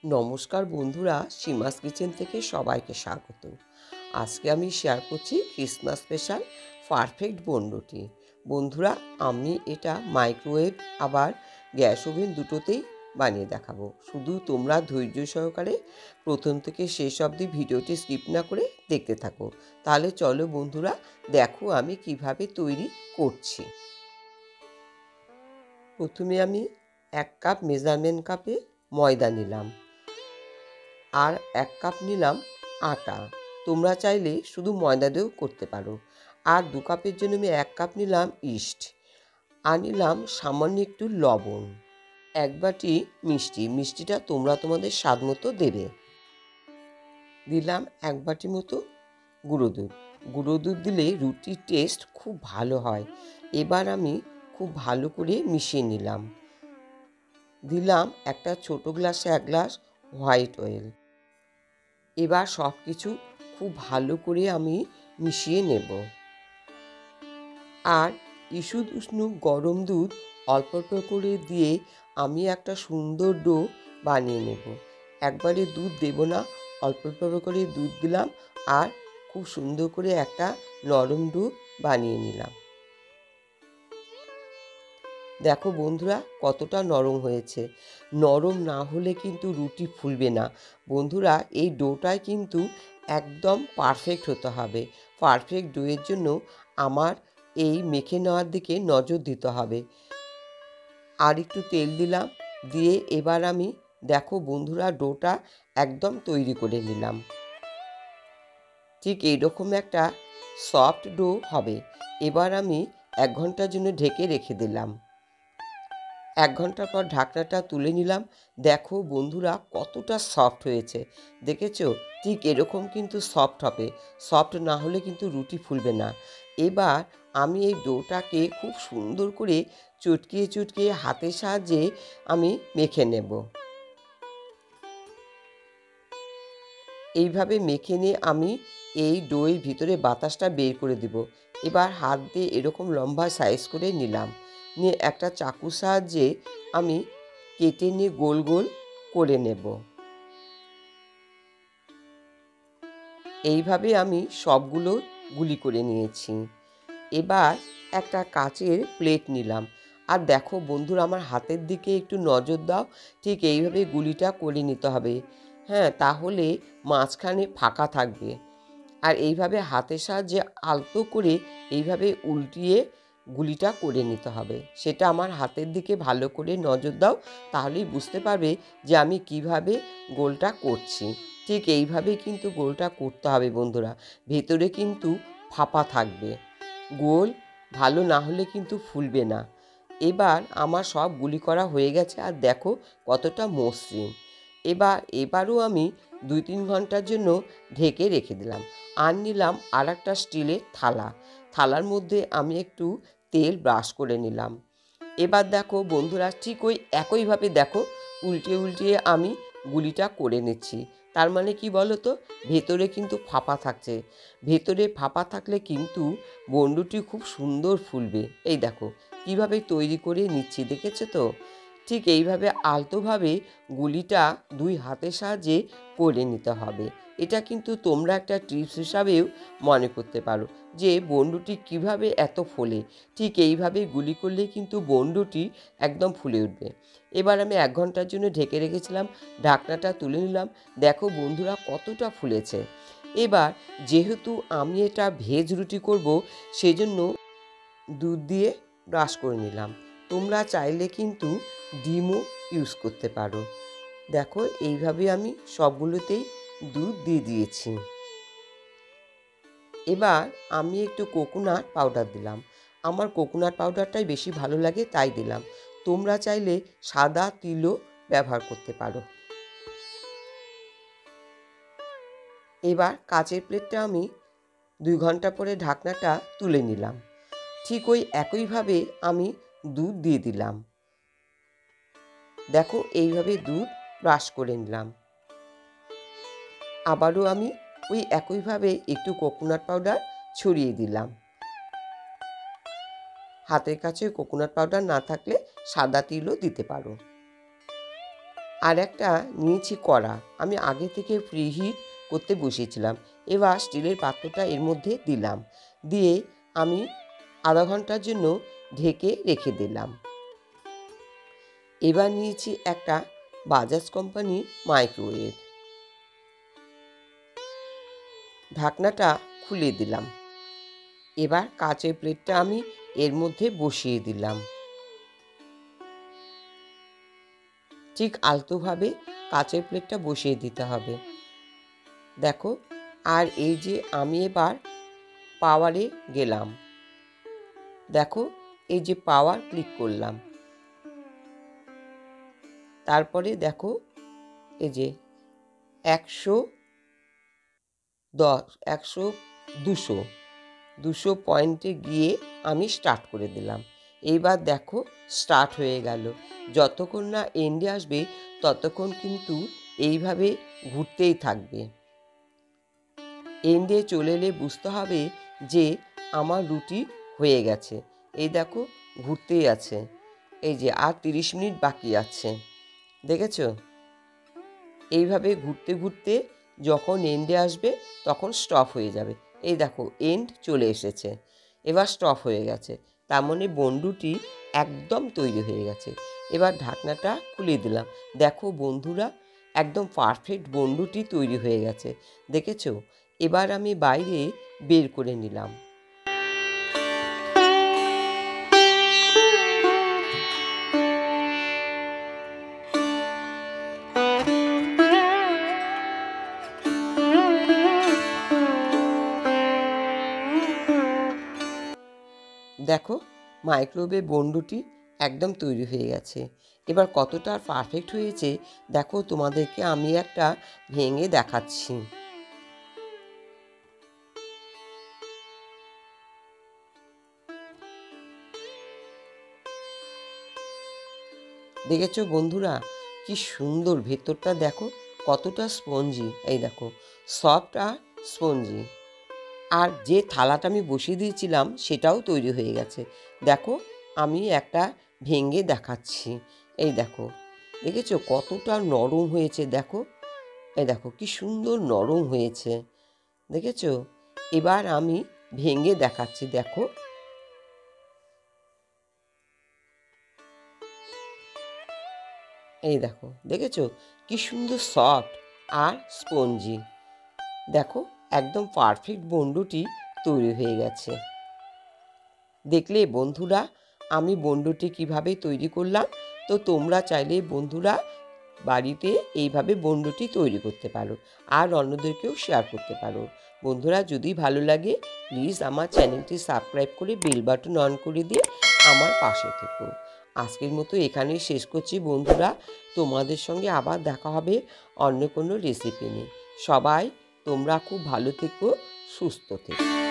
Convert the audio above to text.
নমস্কার বন্ধুরা, সীমাস কিচেন থেকে সবাইকে স্বাগত। আজকে আমি শেয়ার করছি ক্রিসমাস স্পেশাল পারফেক্ট বনরুটি। বন্ধুরা, আমি এটা মাইক্রোওয়েভ আবার গ্যাস ওভেন দুটোতেই বানিয়ে দেখাবো। শুধু তোমরা ধৈর্য সহকারে প্রথম থেকে শেষ অবধি ভিডিওটি স্কিপ না করে দেখতে থাকো। তাহলে চলো বন্ধুরা, দেখো আমি কিভাবে তৈরি করছি। প্রথমে আমি 1 কাপ মেজারমেন্ট কাপে ময়দা নিলাম, আর 1 কাপ নিলাম আটা। তোমরা চাইলে শুধু ময়দা দিয়েও করতে পারো। আর 2 কাপের জন্য আমি 1 কাপ নিলাম ইস্ট, আর নিলাম সামান্য একটু লবণ, 1 বাটি মিষ্টিটা তোমরা তোমাদের স্বাদ মতো দেবে। দিলাম 1 বাটি মতো গুঁড়ো দুধ দিলে রুটির টেস্ট খুব ভালো হয়। এবার আমি খুব ভালো করে মিশিয়ে নিলাম। দিলাম একটা ছোট গ্লাসে 1 গ্লাস হোয়াইট অয়েল। এবার সব কিছু খুব ভালো করে আমি মিশিয়ে নেব। আর ঈষৎ উষ্ণ গরম দুধ অল্প অল্প করে দিয়ে আমি একটা সুন্দর ডো বানিয়ে নেব। একবারে দুধ দেব না, অল্প অল্প করে দুধ দিলাম আর খুব সুন্দর করে একটা নরম ডো বানিয়ে নিলাম। দেখো বন্ধুরা, কতটা নরম হয়েছে। নরম না হলে কিন্তু রুটি ফুলবে না। বন্ধুরা, এই ডোটাই কিন্তু একদম পারফেক্ট হতে হবে। পারফেক্ট ডোয়ের জন্য আমার এই মেখে নেওয়ার দিকে নজর দিতে হবে। আর একটু তেল দিলাম, দিয়ে এবার আমি দেখো বন্ধুরা, ডোটা একদম তৈরি করে নিলাম। ঠিক এইরকম একটা সফট ডো হবে। এবার আমি 1 ঘন্টার জন্য ঢেকে রেখে দিলাম। 1 ঘন্টা পর ঢাকনাটা তুলে নিলাম। দেখো বন্ধুরা, কতটা সফট হয়েছে। দেখেছো? ঠিক এরকম কিন্তু সফট হবে। সফট না হলে কিন্তু রুটি ফুলবে না। এবার আমি এই ডোটাকে খুব সুন্দর করে চটকিয়ে হাতের সাহায্যে আমি মেখে নেব। এইভাবে মেখে নিয়ে আমি এই ডোয়ের ভিতরে বাতাসটা বের করে দেব। এবার হাত দিয়ে এরকম লম্বা সাইজ করে নিলাম। নিয়ে একটা চাকুর সাহায্যে আমি কেটে নিয়ে গোল গোল করে নেব। এইভাবে আমি সবগুলো গুলি করে নিয়েছি। এবার একটা কাচের প্লেট নিলাম। আর দেখো বন্ধুরা, আমার হাতের দিকে একটু নজর দাও। ঠিক এইভাবে গুলিটা করে নিতে হবে। হ্যাঁ, তাহলে মাঝখানে ফাঁকা থাকবে। আর এইভাবে হাতের সাহায্যে আলতো করে এইভাবে উল্টিয়ে গুলিটা করে নিতে হবে। সেটা আমার হাতের দিকে ভালো করে নজর দাও, তাহলেই বুঝতে পারবে যে আমি কিভাবে গোলটা করছি। ঠিক এইভাবেই কিন্তু গোলটা করতে হবে বন্ধুরা। ভেতরে কিন্তু ফাঁপা থাকবে। গোল ভালো না হলে কিন্তু ফুলবে না। এবার আমার সব গুলি করা হয়ে গেছে, আর দেখো কতটা মসৃণ। এবারও আমি 2-3 ঘন্টার জন্য ঢেকে রেখে দিলাম। আর নিলাম আর একটা স্টিলের থালার মধ্যে আমি একটু তেল ব্রাশ করে নিলাম। এবার দেখো বন্ধুরা, ঠিক ওই একইভাবে দেখো উল্টিয়ে আমি গুলিটা করে নিচ্ছি। তার মানে কি বলো তো, ভেতরে কিন্তু ফাঁপা থাকছে। ভেতরে ফাঁপা থাকলে কিন্তু বনরুটি খুব সুন্দর ফুলবে। এই দেখো কিভাবে তৈরি করে নিচ্ছি, দেখেছো তো? ঠিক এইভাবে আলতোভাবে গুলিটা 2 হাতের সাহায্যে করে নিতে হবে। এটা কিন্তু তোমরা একটা টিপস হিসাবেও মনে করতে পারো যে বনরুটি কিভাবে এত ফোলে। ঠিক এইভাবে গুলি করলে কিন্তু বনরুটি একদম ফুলে উঠবে। এবার আমি 1 ঘন্টার জন্য ঢেকে রেখেছিলাম। ঢাকনাটা তুলে নিলাম। দেখো বন্ধুরা, কতটা ফুলেছে। এবার যেহেতু আমি এটা ভেজ রুটি করব, সেজন্য দুধ দিয়ে ব্রাশ করে নিলাম। তোমরা চাইলে কিন্তু ডিমও ইউজ করতে পারো। দেখো এইভাবে আমি সবগুলোতেই দুধ দিয়ে দিয়েছি। এবার আমি একটু কোকোনাট পাউডার দিলাম। আমার কোকোনাট পাউডারটাই বেশি ভালো লাগে, তাই দিলাম। তোমরা চাইলে সাদা তিলও ব্যবহার করতে পারো। এবার কাচের প্লেটটা আমি 2 ঘন্টা পরে ঢাকনাটা তুলে নিলাম। ঠিক ওই একইভাবে আমি দুধ দিয়ে দিলাম। দেখো এইভাবে দুধ ব্রাশ করে নিলাম। আবারও আমি ওই একইভাবে একটু কোকোনাট পাউডার ছড়িয়ে দিলাম। হাতের কাছে কোকোনাট পাউডার না থাকলে সাদা তিলও দিতে পারো। আর একটা নিয়েছি কড়া, আমি আগে থেকে প্রিহিট করতে বসিয়েছিলাম। এবার স্টিলের পাত্রটা এর মধ্যে দিলাম, দিয়ে আমি আধা ঘন্টার জন্য ঢেকে রেখে দিলাম। এবার নিয়েছি একটা বাজাজ কোম্পানির মাইক্রোওয়েভ, ঢাকনাটা খুলে দিলাম। এবার কাচের প্লেটটা আমি এর মধ্যে বসিয়ে দিলাম। ঠিক আলতোভাবে কাচের প্লেটটা বসিয়ে দিতে হবে, দেখো। আর এই যে আমি এবার পাওয়ারে গেলাম, দেখো, এই যে পাওয়ার ক্লিক করলাম, তারপরে দেখো এই যে 110 100 200 পয়েন্টে গিয়ে আমি স্টার্ট করে দিলাম। এইবার দেখো স্টার্ট হয়ে গেল। যতক্ষণ না এন্ডে আসবে ততক্ষণ কিন্তু এইভাবে ঘুরতেই থাকবে। এন্ডে চলে এলে বুঝতে হবে যে আমার রুটি হয়ে গেছে। এই দেখো ঘুরতেই আছে, এই যে আর 30 মিনিট বাকি আছে, দেখেছো? এইভাবে ঘুরতে ঘুরতে যখন এন্ডে আসবে তখন স্টপ হয়ে যাবে। এই দেখো এন্ড চলে এসেছে, এবার স্টপ হয়ে গেছে, তার মানে বন্ধুটি একদম তৈরি হয়ে গেছে। এবার ঢাকনাটা খুলে দিলাম, দেখো বন্ধুরা একদম পারফেক্ট বন্ধুটি তৈরি হয়ে গেছে, দেখেছো? এবার আমি বাইরে বের করে নিলাম। দেখো মাইক্রোওয়েভ বন্ধুটি একদম তৈরি হয়ে গেছে। এবার কতটা পারফেক্ট হয়েছে দেখো, তোমাদেরকে আমি একটা ভেঙে দেখাচ্ছি। দেখেছো বন্ধুরা কি সুন্দর, ভেতরটা দেখো কতটা স্পঞ্জি, এই দেখো সফট আর স্পঞ্জি। আর যে থালাটা আমি বসিয়ে দিয়েছিলাম সেটাও তৈরি হয়ে গেছে, দেখো আমি একটা ভেঙে দেখাচ্ছি। এই দেখো, দেখেছো কতটা নরম হয়েছে, দেখো, এই দেখো কি সুন্দর নরম হয়েছে, দেখেছো? এবার আমি ভেঙে দেখাচ্ছি, দেখো, এই দেখো, দেখেছো কি সুন্দর সফট আর স্পঞ্জি। দেখো একদম পারফেক্ট বন্ধুটি তৈরি হয়ে গেছে। দেখলে বন্ধুরা আমি বন্ধুটি কিভাবে তৈরি করলাম? তো তোমরা চাইলে বন্ধুরা বাড়িতে এইভাবে বন্ধুটি তৈরি করতে পারো আর অন্যদেরকেও শেয়ার করতে পারো। বন্ধুরা যদি ভালো লাগে প্লিজ আমার চ্যানেলটি সাবস্ক্রাইব করে বেল বাটন অন করে দিয়ে আমার পাশে থেকো। আজকের মতো এখানেই শেষ করছি বন্ধুরা, তোমাদের সঙ্গে আবার দেখা হবে অন্য কোনো রেসিপি নিয়ে। সবাই তোমরা খুব ভালো থেকো, সুস্থ থেকো।